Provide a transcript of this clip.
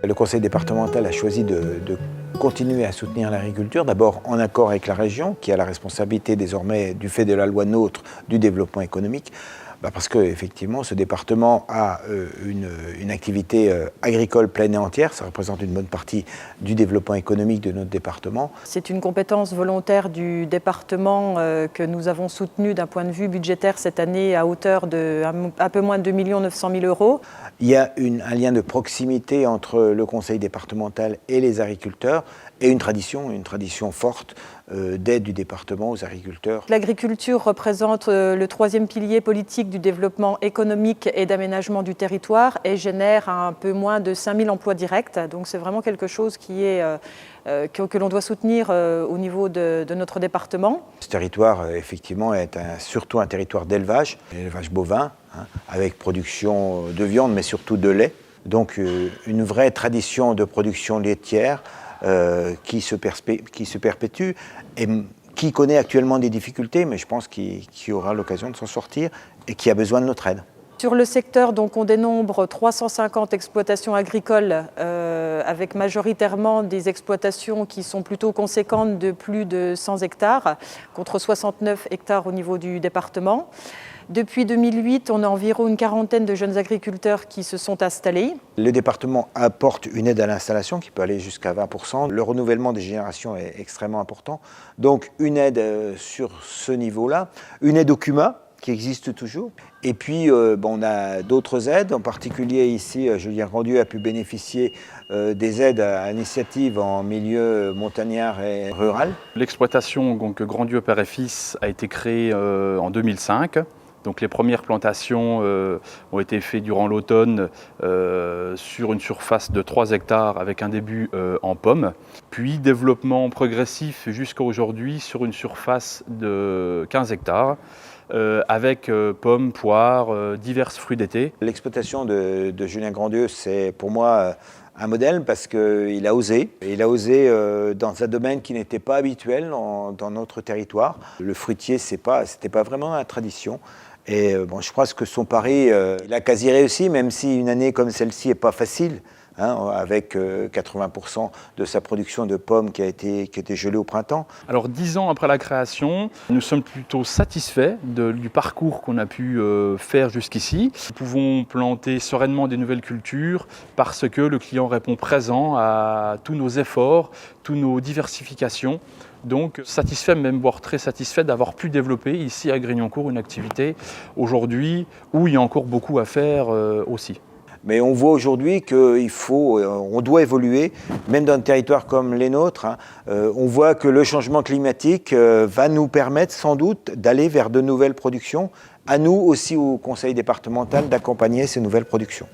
Le conseil départemental a choisi de continuer à soutenir l'agriculture, d'abord en accord avec la région, qui a la responsabilité désormais, du fait de la loi NOTRe, du développement économique. Parce qu'effectivement, ce département a une activité agricole pleine et entière. Ça représente une bonne partie du développement économique de notre département. C'est une compétence volontaire du département que nous avons soutenue d'un point de vue budgétaire cette année à hauteur de un peu moins de 2 900 000 €. Il y a un lien de proximité entre le conseil départemental et les agriculteurs et une tradition forte d'aide du département aux agriculteurs. L'agriculture représente le troisième pilier politique du développement économique et d'aménagement du territoire et génère un peu moins de 5 000 emplois directs. Donc c'est vraiment quelque chose que l'on doit soutenir au niveau de notre département. Ce territoire, effectivement, est surtout un territoire d'élevage bovin, avec production de viande, mais surtout de lait. Donc une vraie tradition de production laitière qui se perpétue et qui connaît actuellement des difficultés, mais je pense qu'il aura l'occasion de s'en sortir et qui a besoin de notre aide. Sur le secteur, donc, on dénombre 350 exploitations agricoles avec majoritairement des exploitations qui sont plutôt conséquentes de plus de 100 hectares, contre 69 hectares au niveau du département. Depuis 2008, on a environ une quarantaine de jeunes agriculteurs qui se sont installés. Le département apporte une aide à l'installation qui peut aller jusqu'à 20%. Le renouvellement des générations est extrêmement important. Donc une aide sur ce niveau-là, une aide au CUMA qui existe toujours. Et puis on a d'autres aides, en particulier ici, Julien Grandieu a pu bénéficier des aides à initiative en milieu montagnard et rural. L'exploitation Grandieu père et fils a été créée en 2005. Donc les premières plantations ont été faites durant l'automne sur une surface de 3 hectares avec un début en pommes. Puis développement progressif jusqu'à aujourd'hui sur une surface de 15 hectares avec pommes, poires, divers fruits d'été. L'exploitation de Julien Grandieu, c'est pour moi un modèle parce qu'il a osé. Il a osé dans un domaine qui n'était pas habituel dans notre territoire. Le fruitier, c'était pas vraiment la tradition. Et je pense que son pari, il a quasi réussi, même si une année comme celle-ci n'est pas facile, avec 80% de sa production de pommes qui a été gelée au printemps. Alors 10 ans après la création, nous sommes plutôt satisfaits du parcours qu'on a pu faire jusqu'ici. Nous pouvons planter sereinement des nouvelles cultures parce que le client répond présent à tous nos efforts, toutes nos diversifications. Donc satisfait, même voire très satisfait d'avoir pu développer ici à Grignancourt une activité aujourd'hui où il y a encore beaucoup à faire aussi. Mais on voit aujourd'hui qu'on doit évoluer, même dans un territoire comme les nôtres. On voit que le changement climatique va nous permettre sans doute d'aller vers de nouvelles productions. À nous aussi, au conseil départemental, d'accompagner ces nouvelles productions.